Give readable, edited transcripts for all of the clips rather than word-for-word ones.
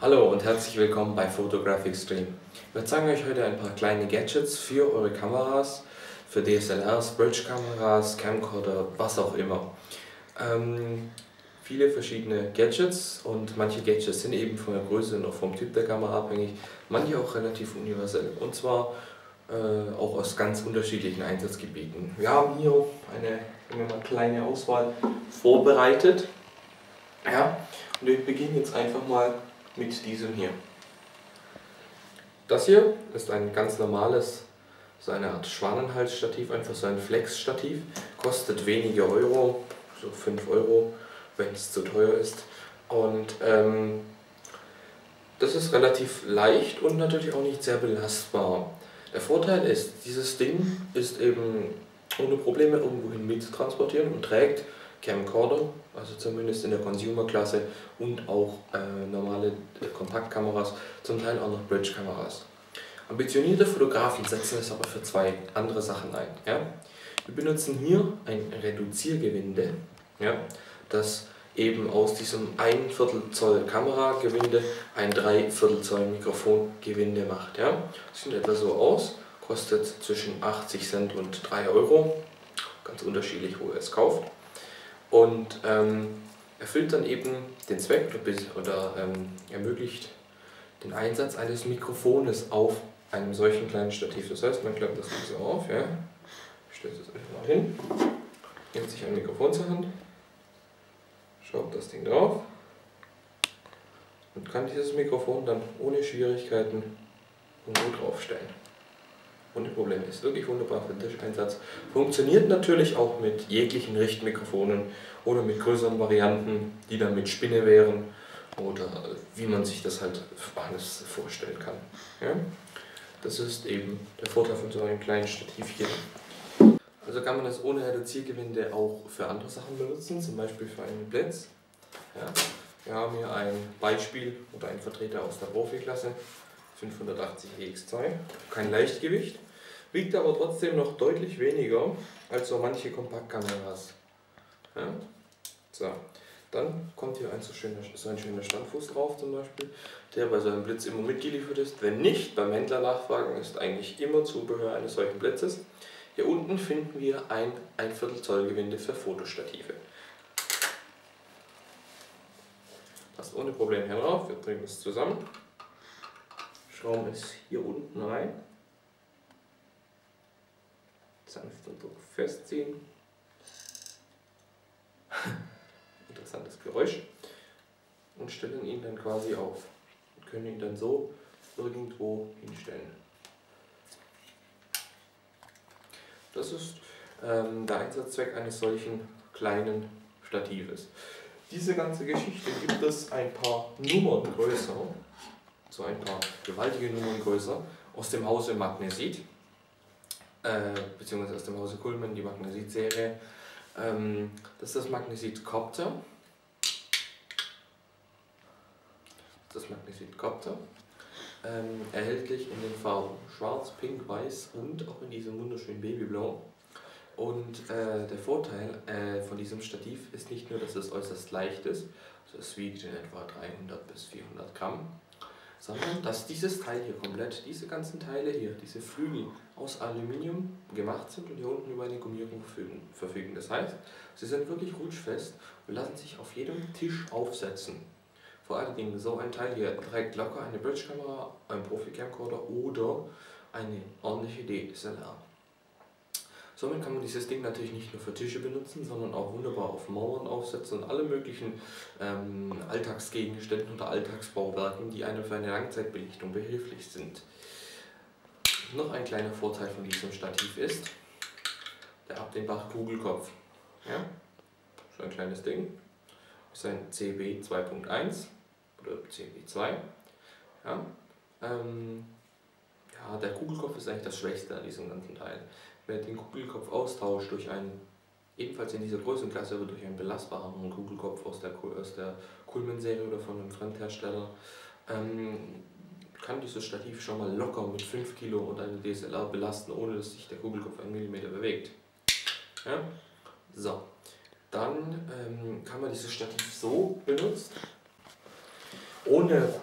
Hallo und herzlich willkommen bei PhotographXtreme. Wir zeigen euch heute ein paar kleine Gadgets für eure Kameras, für DSLRs, Bridge-Kameras, Camcorder, was auch immer. Viele verschiedene Gadgets und manche Gadgets sind eben von der Größe und auch vom Typ der Kamera abhängig, manche auch relativ universell und zwar auch aus ganz unterschiedlichen Einsatzgebieten. Wir haben hier eine kleine Auswahl vorbereitet. Ja, und wir beginnen jetzt einfach mal mit diesem hier. Das hier ist ein ganz normales, so eine Art Schwanenhalsstativ, einfach so ein Flex-Stativ, kostet wenige Euro, so 5 Euro, wenn es zu teuer ist. Und das ist relativ leicht und natürlich auch nicht sehr belastbar. Der Vorteil ist, dieses Ding ist eben ohne Probleme irgendwohin mittransportieren und trägt Camcorder, also zumindest in der Consumer-Klasse, und auch normale Kompaktkameras, zum Teil auch noch Bridge-Kameras. Ambitionierte Fotografen setzen es aber für zwei andere Sachen ein. Ja? Wir benutzen hier ein Reduziergewinde, ja, das eben aus diesem 1/4 Zoll Kameragewinde ein 3/4 Zoll Mikrofongewinde macht. Ja? Das sieht etwa so aus, kostet zwischen 80 Cent und 3 Euro, ganz unterschiedlich, wo ihr es kauft. Und erfüllt dann eben den Zweck oder ermöglicht den Einsatz eines Mikrofones auf einem solchen kleinen Stativ. Das heißt, man klappt das so auf, ja, stellt es einfach mal hin, nimmt sich ein Mikrofon zur Hand, schraubt das Ding drauf und kann dieses Mikrofon dann ohne Schwierigkeiten irgendwo draufstellen. Ohne Probleme. Ist wirklich wunderbar für den Tischeinsatz. Funktioniert natürlich auch mit jeglichen Richtmikrofonen oder mit größeren Varianten, die dann mit Spinne wären oder wie man sich das halt alles vorstellen kann. Ja? Das ist eben der Vorteil von so einem kleinen Stativ hier. Also kann man das ohne Reduziergewinde auch für andere Sachen benutzen, zum Beispiel für einen Blitz. Ja? Wir haben hier ein Beispiel oder einen Vertreter aus der Profiklasse. 580 EXII, kein Leichtgewicht, wiegt aber trotzdem noch deutlich weniger als so manche Kompaktkameras. Ja? So, dann kommt hier so ein schöner Standfuß drauf zum Beispiel, der bei so einem Blitz immer mitgeliefert ist. Wenn nicht, beim Händler nachfragen, ist eigentlich immer Zubehör eines solchen Blitzes. Hier unten finden wir ein 1/4 Zoll Gewinde für Fotostative. Passt ohne Probleme hier drauf, wir bringen es zusammen. Schrauben es hier unten rein, sanft und Druck festziehen, interessantes Geräusch, und stellen ihn dann quasi auf und können ihn dann so irgendwo hinstellen. Das ist der Einsatzzweck eines solchen kleinen Statives. Diese ganze Geschichte gibt es ein paar Nummern größer, so ein paar gewaltige Nummern größer, aus dem Hause Magnesit, beziehungsweise aus dem Hause Cullmann, die Magnesit-Serie. Das ist das Magnesit Copter. Das Magnesit Copter. Erhältlich in den Farben Schwarz, Pink, Weiß und auch in diesem wunderschönen Babyblau. Und der Vorteil von diesem Stativ ist nicht nur, dass es äußerst leicht ist, also es wiegt in etwa 300 bis 400 Gramm, sondern dass dieses Teil hier komplett, diese ganzen Teile hier, diese Flügel aus Aluminium gemacht sind und hier unten über eine Gummierung verfügen. Das heißt, sie sind wirklich rutschfest und lassen sich auf jedem Tisch aufsetzen. Vor allen Dingen so ein Teil hier trägt locker eine Bridge-Kamera, ein Profi-Camcorder oder eine ordentliche DSLR. Somit kann man dieses Ding natürlich nicht nur für Tische benutzen, sondern auch wunderbar auf Mauern aufsetzen und alle möglichen Alltagsgegenständen oder Alltagsbauwerken, die einem für eine Langzeitbelichtung behilflich sind. Noch ein kleiner Vorteil von diesem Stativ ist der abdehnbare Kugelkopf. Ja? So ein kleines Ding. Das ist ein CB 2.1 oder CB 2. Ja? Ja, der Kugelkopf ist eigentlich das Schwächste an diesem ganzen Teil. Wer den Kugelkopf austauscht durch einen, ebenfalls in dieser Größenklasse, aber durch einen belastbaren Kugelkopf aus der Cullmann-Serie oder von einem Fremdhersteller, kann dieses Stativ schon mal locker mit 5 Kilo und eine DSLR belasten, ohne dass sich der Kugelkopf 1 mm bewegt. Ja? So, dann kann man dieses Stativ so benutzen. Ohne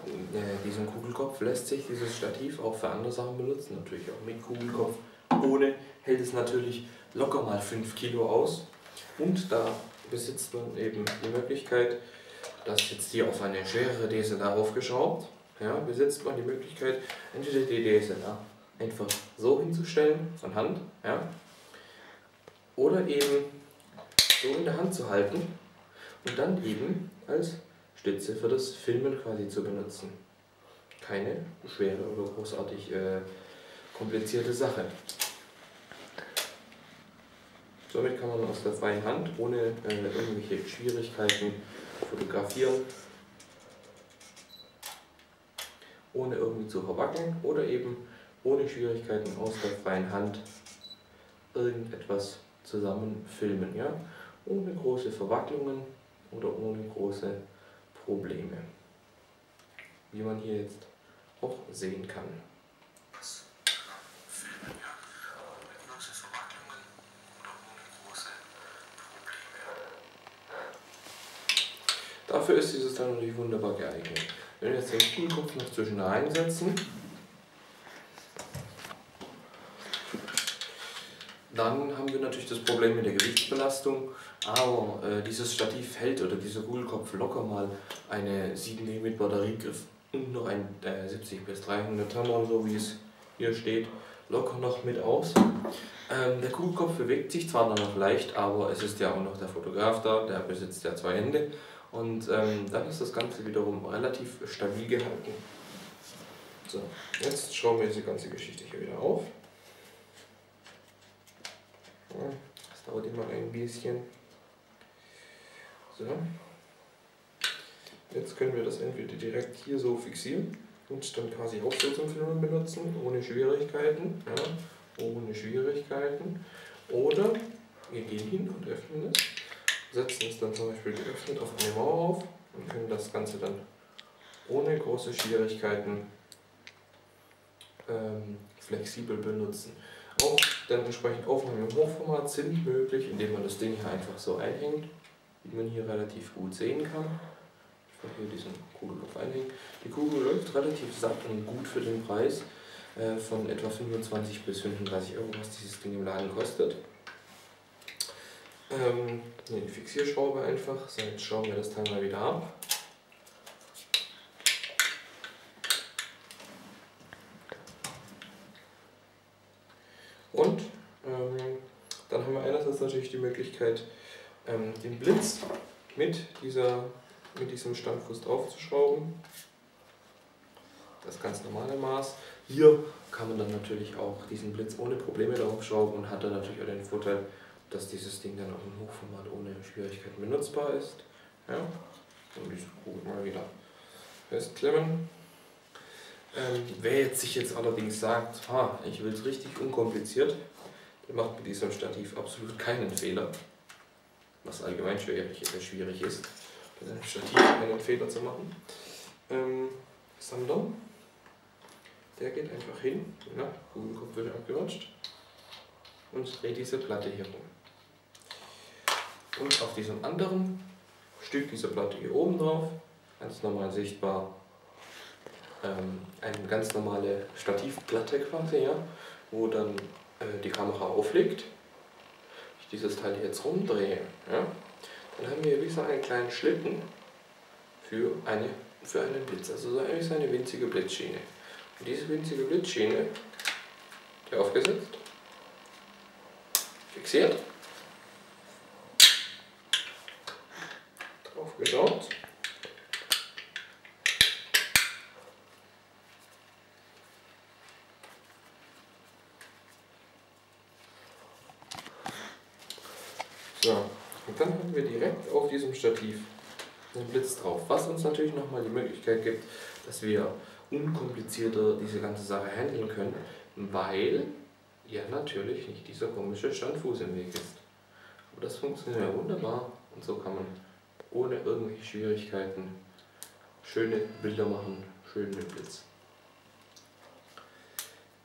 diesen Kugelkopf lässt sich dieses Stativ auch für andere Sachen benutzen, natürlich auch mit Kugelkopf. Ohne hält es natürlich locker mal 5 Kilo aus, und da besitzt man eben die Möglichkeit, dass jetzt hier auf eine schwerere DSLR aufgeschraubt, ja, besitzt man die Möglichkeit, entweder die DSLR einfach so hinzustellen, von Hand, ja, oder eben so in der Hand zu halten und dann eben als Stütze für das Filmen quasi zu benutzen. Keine schwere oder großartig komplizierte Sache. Somit kann man aus der freien Hand ohne irgendwelche Schwierigkeiten fotografieren, ohne irgendwie zu verwackeln oder eben ohne Schwierigkeiten aus der freien Hand irgendetwas zusammen filmen, ja? Ohne große Verwacklungen oder ohne große Probleme, wie man hier jetzt auch sehen kann. Filmen, ja, ohne große Verwacklungen oder ohne große Probleme. Dafür ist dieses dann natürlich wunderbar geeignet. Wenn wir jetzt den Kugelkopf noch zwischen reinsetzen, dann haben wir natürlich das Problem mit der Gewichtsbelastung, aber dieses Stativ hält, oder dieser Kugelkopf, locker mal eine 7 mm Batteriegriff und noch ein 70 bis 300 Tamron, so wie es hier steht, locker noch mit aus. Der Kugelkopf bewegt sich zwar noch leicht, aber es ist ja auch noch der Fotograf da, der besitzt ja 2 Hände, und dann ist das Ganze wiederum relativ stabil gehalten. So, jetzt schrauben wir diese ganze Geschichte hier wieder auf. Das dauert immer ein bisschen. So. Jetzt können wir das entweder direkt hier so fixieren und dann quasi auch so zum Filmen benutzen, ohne Schwierigkeiten. Ja, ohne Schwierigkeiten. Oder wir gehen hin und öffnen es, setzen es dann zum Beispiel geöffnet auf eine Mauer auf und können das Ganze dann ohne große Schwierigkeiten flexibel benutzen. Auch dann entsprechend Aufnahmen im Hochformat sind möglich, indem man das Ding hier einfach so einhängt, wie man hier relativ gut sehen kann. Ich werde hier diesen Kugelkopf einhängen. Die Kugel läuft relativ satt und gut für den Preis von etwa 25 bis 35 Euro, was dieses Ding im Laden kostet. Die Fixierschraube einfach, so, jetzt schrauben wir das Teil mal wieder ab. Und dann haben wir einerseits natürlich die Möglichkeit, den Blitz mit diesem Standfuß draufzuschrauben. Das ganz normale Maß. Hier kann man dann natürlich auch diesen Blitz ohne Probleme draufschrauben und hat dann natürlich auch den Vorteil, dass dieses Ding dann auch im Hochformat ohne Schwierigkeiten benutzbar ist. Ja, und diese Kugel mal wieder festklemmen. Wer sich jetzt allerdings sagt, ich will es richtig unkompliziert, der macht mit diesem Stativ absolut keinen Fehler, was allgemein schwierig ist, mit einem Stativ keinen Fehler zu machen, sondern der geht einfach hin, ja, Kugelkopf wird abgerutscht und dreht diese Platte hier rum. Und auf diesem anderen Stück dieser Platte hier oben drauf, ganz normal sichtbar, eine ganz normale Stativplatte quasi, ja, wo dann die Kamera aufliegt. Wenn ich dieses Teil jetzt rumdrehe, ja, dann haben wir wie so einen kleinen Schlitten für einen Blitz, also so eine winzige Blitzschiene. Und diese winzige Blitzschiene, die aufgesetzt, fixiert, drauf geschaut. So, und dann haben wir direkt auf diesem Stativ einen Blitz drauf, was uns natürlich nochmal die Möglichkeit gibt, dass wir unkomplizierter diese ganze Sache handeln können, weil ja natürlich nicht dieser komische Standfuß im Weg ist. Aber das funktioniert ja wunderbar und so kann man ohne irgendwelche Schwierigkeiten schöne Bilder machen, schön mit Blitz.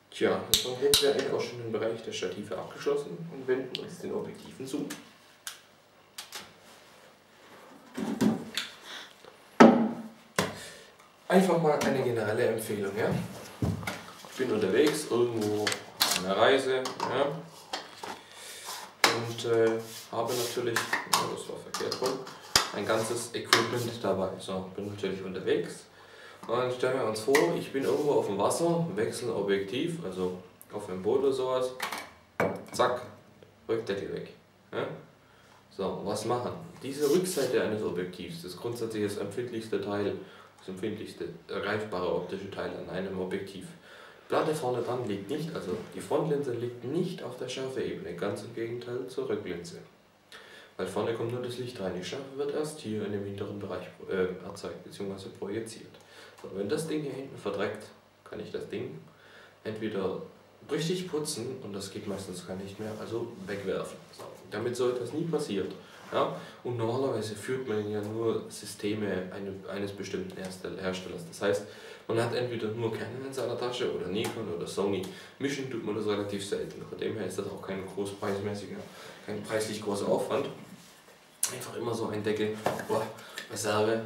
Tja, dann hätten wir eigentlich auch schon den Bereich der Stative abgeschlossen und wenden uns den Objektiven zu. Einfach mal eine generelle Empfehlung. Ja? Ich bin unterwegs, irgendwo auf einer Reise, ja? Und habe natürlich, ja, das war verkehrt rum, ein ganzes Equipment dabei. So, bin natürlich unterwegs und stellen wir uns vor, ich bin irgendwo auf dem Wasser, wechsle Objektiv, also auf einem Boot oder sowas, zack, Rückdeckel weg. Ja? So, was machen? Diese Rückseite eines Objektivs, das grundsätzlich das empfindlichste Teil, das empfindlichste greifbare optische Teil an einem Objektiv. Die Platte vorne dran liegt nicht, also die Frontlinse liegt nicht auf der Schärfeebene, ganz im Gegenteil zur Rücklinse. Weil vorne kommt nur das Licht rein, die Schärfe wird erst hier in dem hinteren Bereich erzeugt bzw. projiziert. So, wenn das Ding hier hinten verdreckt, kann ich das Ding entweder richtig putzen, und das geht meistens gar nicht mehr, also wegwerfen. So, damit so etwas nie passiert. Ja? Und normalerweise führt man ja nur Systeme eines bestimmten Herstellers. Das heißt, man hat entweder nur Canon in seiner Tasche oder Nikon oder Sony. Mischen tut man das relativ selten. Von dem her ist das auch kein preislich großer Aufwand. Einfach immer so ein Deckel auf Reserve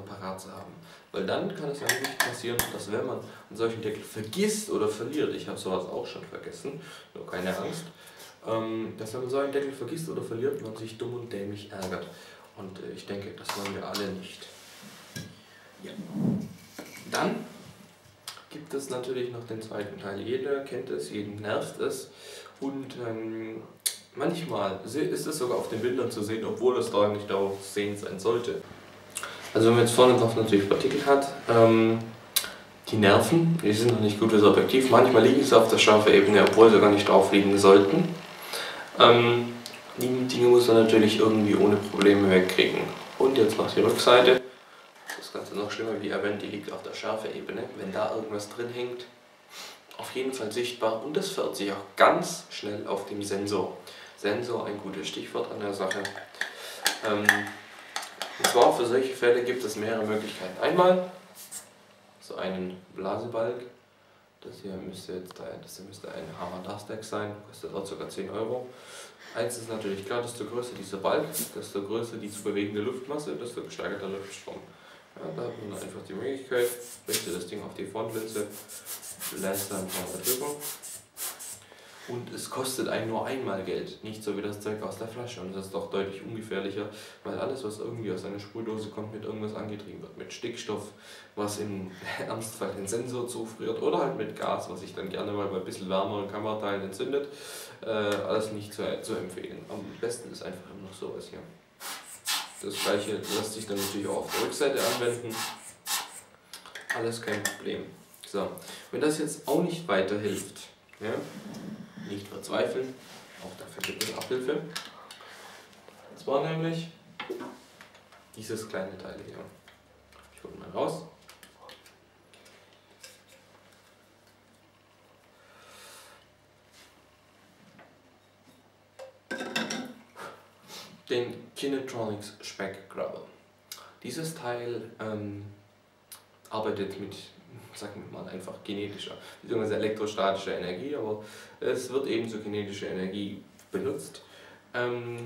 parat zu haben. Weil dann kann es ja nicht passieren, dass wenn man einen solchen Deckel vergisst oder verliert, ich habe sowas auch schon vergessen, nur keine Angst, dass wenn man so einen Deckel vergisst oder verliert, man sich dumm und dämlich ärgert. Und ich denke, das wollen wir alle nicht. Ja. Dann gibt es natürlich noch den zweiten Teil. Jeder kennt es, jeden nervt es. Und manchmal ist es sogar auf den Bildern zu sehen, obwohl es da nicht darauf zu sehen sein sollte. Also wenn man jetzt vorne drauf natürlich Partikel hat, die nerven, die sind noch nicht gut fürs Objektiv. Manchmal liegen sie auf der Schärfeebene, obwohl sie gar nicht drauf liegen sollten. Die Dinge muss man natürlich irgendwie ohne Probleme wegkriegen. Und jetzt noch die Rückseite. Das Ganze noch schlimmer, wie erwähnt, die liegt auf der Schärfeebene. Wenn da irgendwas drin hängt, auf jeden Fall sichtbar, und das fährt sich auch ganz schnell auf dem Sensor. Sensor, ein gutes Stichwort an der Sache. Und zwar für solche Fälle gibt es mehrere Möglichkeiten. Einmal so einen Blasebalg. Das hier müsste ein Hama DustEx sein, kostet auch ca. 10 Euro. Eins ist natürlich klar, desto größer dieser Balg, desto größer die zu bewegende Luftmasse, desto gesteigerter Luftstrom. Ja, da hat man einfach die Möglichkeit, richte das Ding auf die Frontlinse, lässt dann ein paar Mal drüber. Und es kostet einen nur einmal Geld, nicht so wie das Zeug aus der Flasche. Und das ist doch deutlich ungefährlicher, weil alles, was irgendwie aus einer Sprühdose kommt, mit irgendwas angetrieben wird. Mit Stickstoff, was im Ernstfall den Sensor zufriert, oder halt mit Gas, was sich dann gerne mal bei ein bisschen wärmeren Kamerateilen entzündet. Alles nicht zu empfehlen. Am besten ist einfach immer noch sowas hier. Das gleiche lässt sich dann natürlich auch auf der Rückseite anwenden. Alles kein Problem. So, wenn das jetzt auch nicht weiterhilft, ja, nicht verzweifeln, auch dafür gibt es Abhilfe. Das war nämlich dieses kleine Teil hier. Ich hole mal raus. Den Kinetronics SpeckGrabber. Dieses Teil arbeitet mit, sagen wir mal, einfach kinetischer bzw. elektrostatischer Energie, aber es wird eben zur kinetischer Energie benutzt.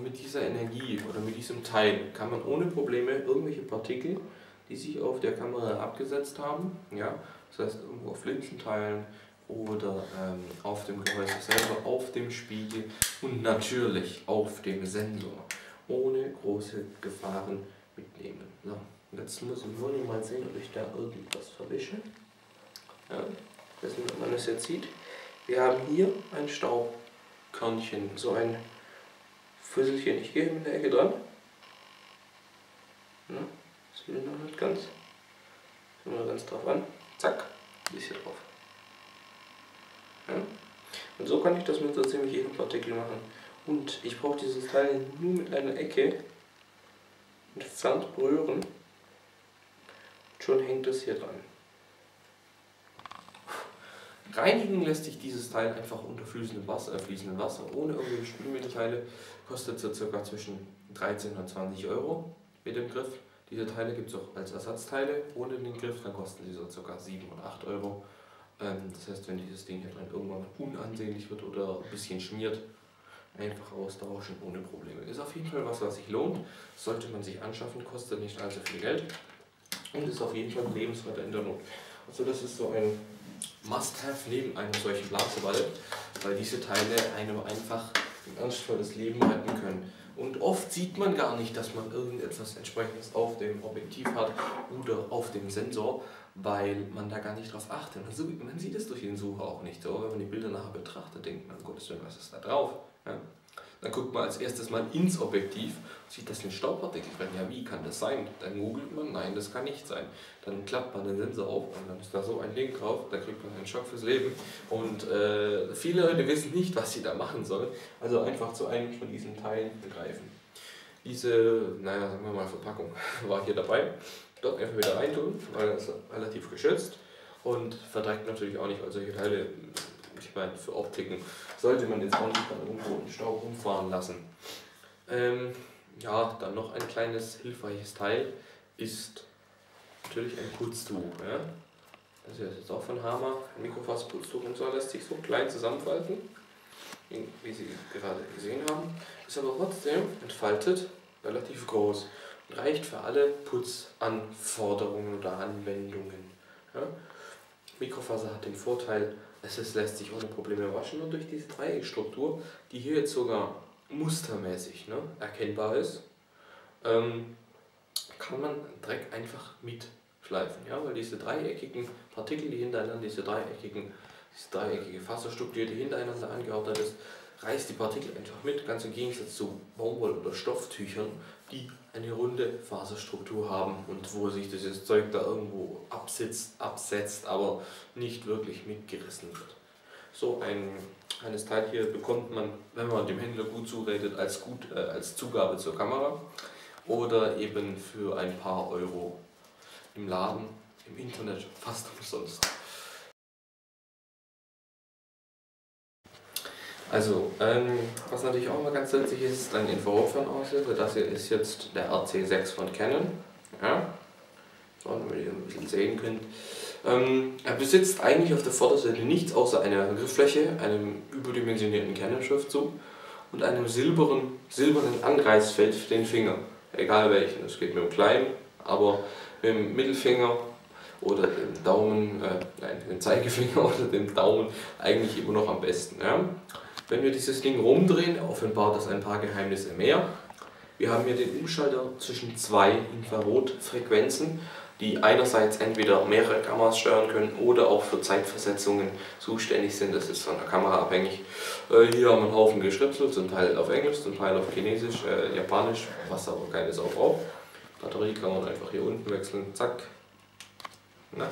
Mit dieser Energie oder mit diesem Teil kann man ohne Probleme irgendwelche Partikel, die sich auf der Kamera abgesetzt haben, ja, das heißt irgendwo auf Linsenteilen oder auf dem Gehäuse selber, auf dem Spiegel und natürlich auf dem Sensor, ohne große Gefahren mitnehmen. So, jetzt muss ich nur mal sehen, ob ich da irgendwas verwische. Ja, ich weiß nicht, ob man das jetzt sieht. Wir haben hier ein Staubkörnchen, so ein Füsselchen. Ich gehe mit der Ecke dran. Ja, das will noch nicht ganz. Schauen wir ganz drauf an. Zack, ist hier drauf. Ja. Und so kann ich das mit so ziemlich jedem Partikel machen. Und ich brauche dieses Teil nur mit einer Ecke entfernt berühren. Schon hängt es hier dran. Reinigen lässt sich dieses Teil einfach unter fließendem Wasser, ohne irgendwelche Spülmittelteile. Kostet so ca. zwischen 13 und 20 Euro mit dem Griff. Diese Teile gibt es auch als Ersatzteile ohne den Griff, dann kosten sie so ca. 7 oder 8 Euro. Das heißt, wenn dieses Ding hier drin irgendwann unansehnlich wird oder ein bisschen schmiert, einfach austauschen ohne Probleme. Ist auf jeden Fall was sich lohnt, sollte man sich anschaffen, kostet nicht allzu viel Geld. und ist auf jeden Fall lebenswert in der Not. Also das ist so ein Must-Have neben einem solchen Blasewald, weil diese Teile einem einfach im Ernstfall das Leben retten können. Und oft sieht man gar nicht, dass man irgendetwas entsprechendes auf dem Objektiv hat oder auf dem Sensor, weil man da gar nicht drauf achtet. Also man sieht es durch den Sucher auch nicht so. Wenn man die Bilder nachher betrachtet, denkt man, Gottes Willen, was ist da drauf? Ja? Dann guckt man als erstes mal ins Objektiv, sieht das den Staubpartikel drin. Ja, wie kann das sein? Dann googelt man, nein, das kann nicht sein. Dann klappt man den Sensor auf und dann ist da so ein Link drauf, da kriegt man einen Schock fürs Leben. Und viele Leute wissen nicht, was sie da machen sollen. Also einfach zu einem von diesen Teilen begreifen. Diese, naja, sagen wir mal Verpackung war hier dabei. Dort einfach wieder reintun, weil es relativ geschützt und verdreckt natürlich auch nicht, weil solche Teile, ich meine, für Optiken sollte man jetzt auch nicht dann irgendwo im Stau rumfahren lassen. Ja, dann noch ein kleines hilfreiches Teil ist natürlich ein Putztuch. Ja? Das ist jetzt auch von Hama, ein Microfasertuch und so, lässt sich so klein zusammenfalten, wie Sie gerade gesehen haben, ist aber trotzdem entfaltet relativ groß und reicht für alle Putzanforderungen oder Anwendungen. Ja? Mikrofaser hat den Vorteil, es lässt sich ohne Probleme waschen und durch diese Dreieckstruktur, die hier jetzt sogar mustermäßig erkennbar ist, kann man Dreck einfach mitschleifen. Ja? Weil diese dreieckigen Partikel, die hintereinander, diese dreieckige Faserstruktur, die hintereinander angeordnet ist, reißt die Partikel einfach mit, ganz im Gegensatz zu Baumwoll- oder Stofftüchern, die eine runde Faserstruktur haben und wo sich dieses Zeug da irgendwo absetzt, aber nicht wirklich mitgerissen wird. So ein kleines Teil hier bekommt man, wenn man dem Händler gut zuredet, als Zugabe zur Kamera oder eben für ein paar Euro im Laden, im Internet fast umsonst. Also, was natürlich auch mal ganz nützlich ist, ist ein Infrarotfernauslöser. Das hier ist jetzt der RC6 von Canon. Ja? So, damit ihr ein bisschen sehen könnt. Er besitzt eigentlich auf der Vorderseite nichts außer einer Griffläche, einem überdimensionierten Canon-Schriftzug und einem silbernen Angreifsfeld für den Finger. Egal welchen, es geht mit dem kleinen, aber mit dem Mittelfinger oder dem Daumen, dem Zeigefinger oder dem Daumen eigentlich immer noch am besten. Ja? Wenn wir dieses Ding rumdrehen, offenbart das ein paar Geheimnisse mehr. Wir haben hier den Umschalter zwischen zwei Infrarotfrequenzen, die einerseits entweder mehrere Kameras steuern können oder auch für Zeitversetzungen zuständig sind. Das ist von der Kamera abhängig. Hier haben wir einen Haufen Geschripsel, zum Teil auf Englisch, zum Teil auf Chinesisch, Japanisch, was aber keine Sau braucht. Batterie kann man einfach hier unten wechseln, zack. Na?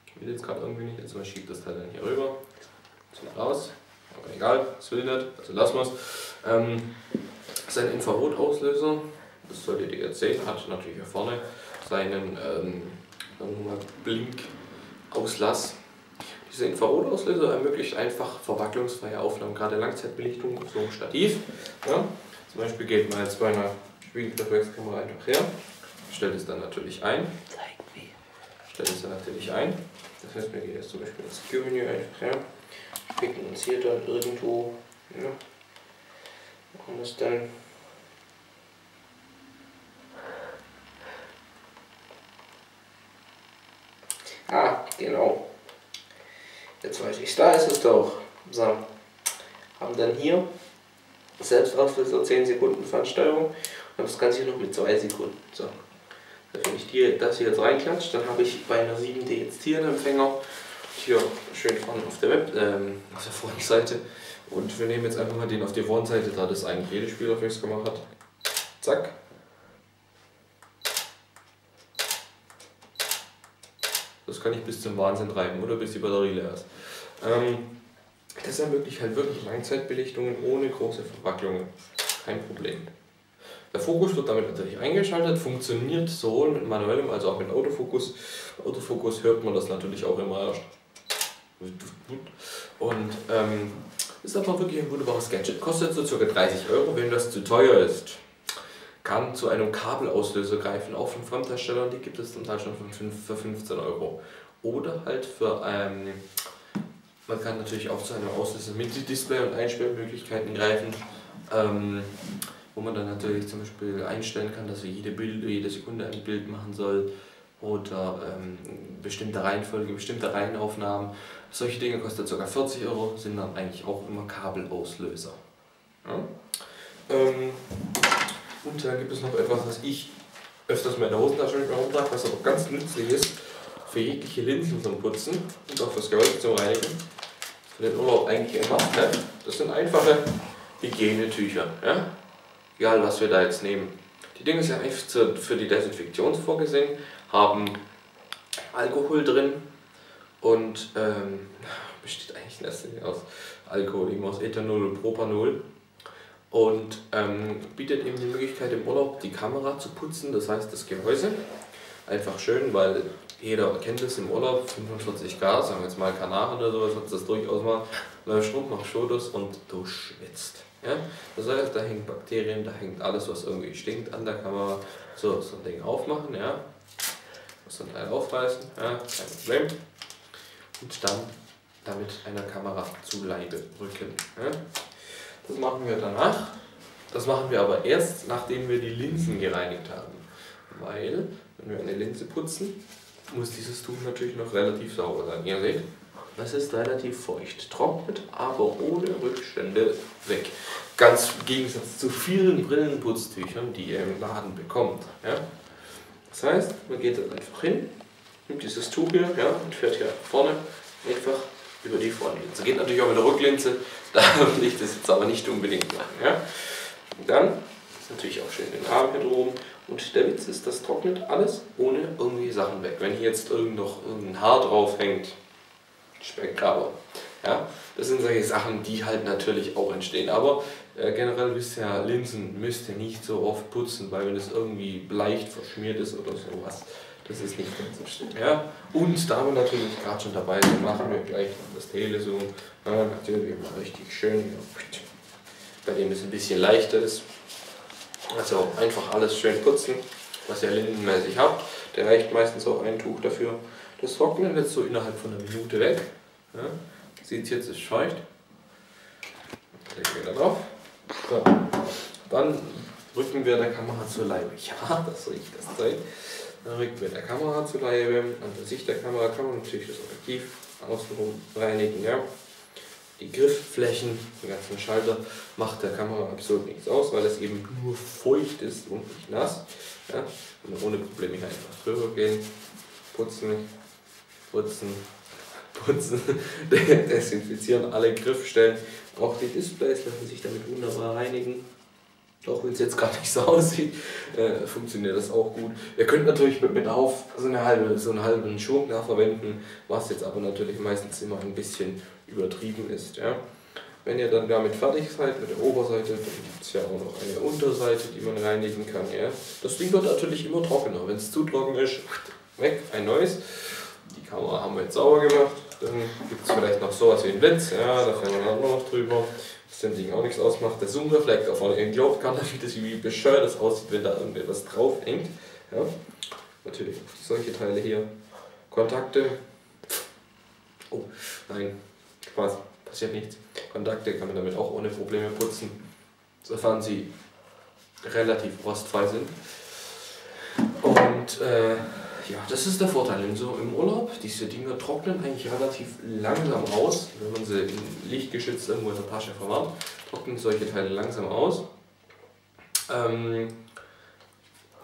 Ich will jetzt gerade irgendwie nicht, jetzt mal schiebt das Teil dann hier rüber. Raus, aber egal, das will nicht, also lassen wir es. Das ist ein Infrarotauslöser, das solltet ihr jetzt sehen, hat natürlich hier vorne seinen Blinkauslass. Dieser Infrarotauslöser ermöglicht einfach verwacklungsfreie Aufnahmen, gerade Langzeitbelichtung auf so einem Stativ. Ja. Zum Beispiel geht man jetzt bei einer Spiegelreflexkamera einfach her, stellt es dann natürlich ein. Das heißt, wir gehen jetzt zum Beispiel ins Secure-Menü einfach her. Picken uns hier dann irgendwo, ja, machen das dann. Ah, genau. Jetzt weiß ich, da ist es doch. So, haben dann hier Selbstauslöser 10 Sekunden Fernsteuerung und das Ganze hier noch mit 2 Sekunden. So, wenn ich das hier jetzt reinklatsche, dann habe ich bei einer 7D jetzt hier einen Empfänger. Hier schön vorne auf der auf der Frontseite und wir nehmen jetzt einfach mal den auf die Frontseite, da das eigentlich jede Spiegelreflexkamera hat. Zack. Das kann ich bis zum Wahnsinn treiben oder bis die Batterie leer ist. Das ermöglicht halt wirklich Langzeitbelichtungen ohne große Verwacklungen. Kein Problem. Der Fokus wird damit natürlich eingeschaltet, funktioniert sowohl mit manuellem als auch mit Autofokus. Autofokus hört man das natürlich auch immer erst. Und ist aber wirklich ein wunderbares Gadget. Kostet so ca. 30 €. Wenn das zu teuer ist, kann zu einem Kabelauslöser greifen, auch von Fremdherstellern. Die gibt es zum Teil schon für 15 €. Oder halt für man kann natürlich auch zu einem Auslöser mit Display und Einsperrmöglichkeiten greifen. wo man dann natürlich zum Beispiel einstellen kann, dass er jede Sekunde ein Bild machen soll oder bestimmte Reihenfolge, bestimmte Reihenaufnahmen. Solche Dinge kosten ca. 40 €, sind dann eigentlich auch immer Kabelauslöser. Ja? Und dann gibt es noch etwas, was ich öfters mal in der Hosentasche mit mir rumtrage, was aber ganz nützlich ist für jegliche Linsen zum Putzen und auch fürs Gehäuse zum Reinigen. Für den Urlaub eigentlich immer. Ne? Das sind einfache Hygienetücher. Ja? Egal was wir da jetzt nehmen. Die Dinge sind einfach für die Desinfektion vorgesehen, haben Alkohol drin und besteht eigentlich in erster Linie aus Alkohol, eben aus Ethanol und Propanol. Und bietet eben die Möglichkeit im Urlaub die Kamera zu putzen, das heißt das Gehäuse. Einfach schön, weil jeder kennt es im Urlaub, 45 Grad, sagen wir jetzt mal Kanaren oder sowas, hat das durchaus mal, läufst rum, machst Fotos und du schwitzt. Ja? Das heißt, da hängen Bakterien, da hängt alles, was irgendwie stinkt an der Kamera. So ein Ding aufmachen, ja. Muss dann Teil aufreißen, ja, kein Problem. Und dann damit einer Kamera zu Leibe rücken. Ja? Das machen wir danach. Das machen wir aber erst, nachdem wir die Linsen gereinigt haben. Weil, wenn wir eine Linse putzen, muss dieses Tuch natürlich noch relativ sauber sein. Ihr seht, es ist relativ feucht. Trocknet aber ohne Rückstände weg. Ganz im Gegensatz zu vielen Brillenputztüchern, die ihr im Laden bekommt. Ja? Das heißt, man geht dann einfach hin, nimmt dieses Tuch hier, ja, und fährt hier vorne einfach über die Vorderlinse. Geht natürlich auch mit der Rücklinse, da will ich das jetzt aber nicht unbedingt machen. Ja? Und dann ist natürlich auch schön den Arm hier oben. Und der Witz ist, das trocknet alles ohne irgendwie Sachen weg. Wenn hier jetzt noch irgendein Haar drauf hängt, SpeckGrabber. Ja, das sind solche Sachen, die halt natürlich auch entstehen. Aber generell wisst ihr ja, Linsen müsst ihr nicht so oft putzen, weil wenn es irgendwie leicht verschmiert ist oder sowas, das ist nicht ganz so schlimm. Ja? Und da wir natürlich gerade schon dabei sind, machen wir gleich noch das Telezoom. Ja, natürlich immer richtig schön, bei dem es ein bisschen leichter ist. Also einfach alles schön putzen, was ihr linsenmäßig habt. Der reicht meistens auch ein Tuch dafür. Das trocknet jetzt so innerhalb von einer Minute weg. Ja? Seht ihr, jetzt ist feucht. Legen wir da drauf. So. Dann rücken wir der Kamera zur Leibe. Ja, das riecht das Zeug. Dann rücken wir der Kamera zur Leibe. An der Sicht der Kamera kann man natürlich das Objektiv außenrum reinigen. Ja? Die Griffflächen, den ganzen Schalter, macht der Kamera absolut nichts aus, weil es eben nur feucht ist und nicht nass. Ja? Und ohne Probleme hier einfach drüber gehen, putzen, desinfizieren alle Griffstellen. Auch die Displays lassen sich damit wunderbar reinigen. Auch wenn es jetzt gerade nicht so aussieht, funktioniert das auch gut. Ihr könnt natürlich mit auf so einen halben Schwung verwenden, was jetzt aber natürlich meistens immer ein bisschen übertrieben ist. Ja? Wenn ihr dann damit fertig seid mit der Oberseite, dann gibt es ja auch noch eine Unterseite, die man reinigen kann. Ja? Das Ding wird natürlich immer trockener. Wenn es zu trocken ist, weg, ein neues. Die Kamera haben wir jetzt sauber gemacht. Dann gibt es vielleicht noch sowas wie ein Blitz, ja, da fährt man dann noch drüber. Das dem Ding auch nichts ausmacht. Der Zoom-Reflektor von ihr glaubt gar nicht, wie bescheuert das aussieht, wenn da irgendetwas drauf hängt. Ja? Natürlich solche Teile hier. Kontakte. Oh, nein, Spaß, passiert nichts. Kontakte kann man damit auch ohne Probleme putzen, sofern sie relativ rostfrei sind. Und ja, das ist der Vorteil im Urlaub. Diese Dinger trocknen eigentlich relativ langsam aus. Wenn man sie lichtgeschützt irgendwo in der Tasche verwahrt, trocknen solche Teile langsam aus. Und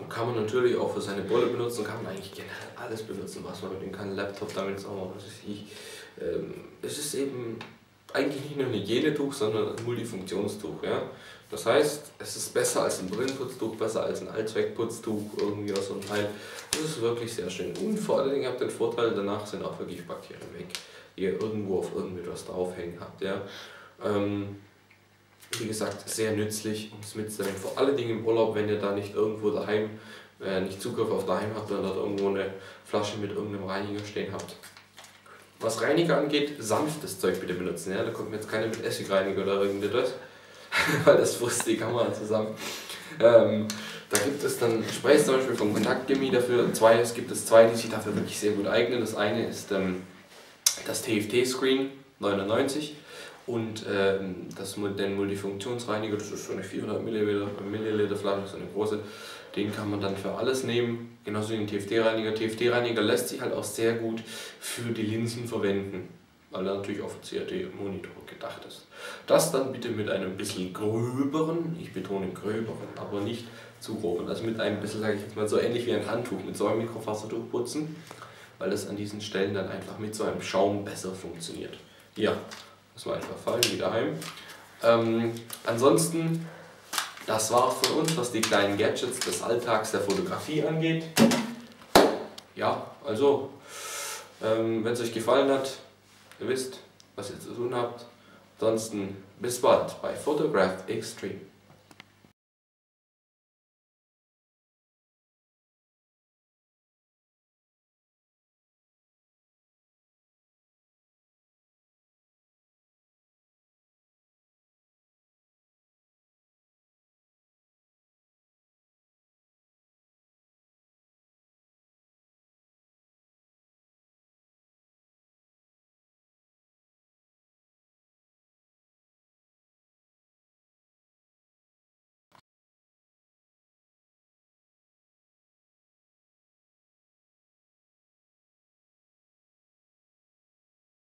kann man natürlich auch für seine Brille benutzen, kann man eigentlich generell alles benutzen, was man mit dem kann. Laptop damit sauber, was weiß ich. Es ist eben eigentlich nicht nur ein Hygienetuch, sondern ein Multifunktionstuch. Ja? Das heißt, es ist besser als ein Brillenputztuch, besser als ein Allzweckputztuch, irgendwie aus so einem Teil. Das ist wirklich sehr schön. Und vor allen Dingen habt ihr den Vorteil, danach sind auch wirklich Bakterien weg, die ihr irgendwo auf irgendetwas draufhängen habt. Ja? Wie gesagt, sehr nützlich, um es mitzunehmen. Vor allen Dingen im Urlaub, wenn ihr da nicht irgendwo daheim, nicht Zugriff auf daheim habt, oder dort irgendwo eine Flasche mit irgendeinem Reiniger stehen habt. Was Reiniger angeht, sanftes Zeug bitte benutzen. Ja? Da kommt mir jetzt keine mit Essigreiniger oder irgendetwas, weil das frisst die Kamera zusammen. Da gibt es dann Sprays zum Beispiel vom Kontaktchemie dafür. Es gibt zwei, die sich dafür wirklich sehr gut eignen. Das eine ist das TFT-Screen 99 Und den Multifunktionsreiniger, das ist so eine 400 Milliliter Flasche, so eine große, den kann man dann für alles nehmen, genauso wie den TFT-Reiniger. TFT-Reiniger lässt sich halt auch sehr gut für die Linsen verwenden, weil er natürlich auch für CAD-Monitor gedacht ist. Das dann bitte mit einem bisschen gröberen, ich betone gröberen, aber nicht zu groben, also mit einem bisschen, sage ich jetzt mal, so ähnlich wie ein Handtuch mit so einem Microfasertuch putzen, weil das an diesen Stellen dann einfach mit so einem Schaum besser funktioniert. Ja, das war einfach fallen, wieder heim. Ansonsten, das war von uns, was die kleinen Gadgets des Alltags der Fotografie angeht. Ja, also, wenn es euch gefallen hat, ihr wisst, was ihr zu tun habt. Ansonsten bis bald bei PhotographXtreme.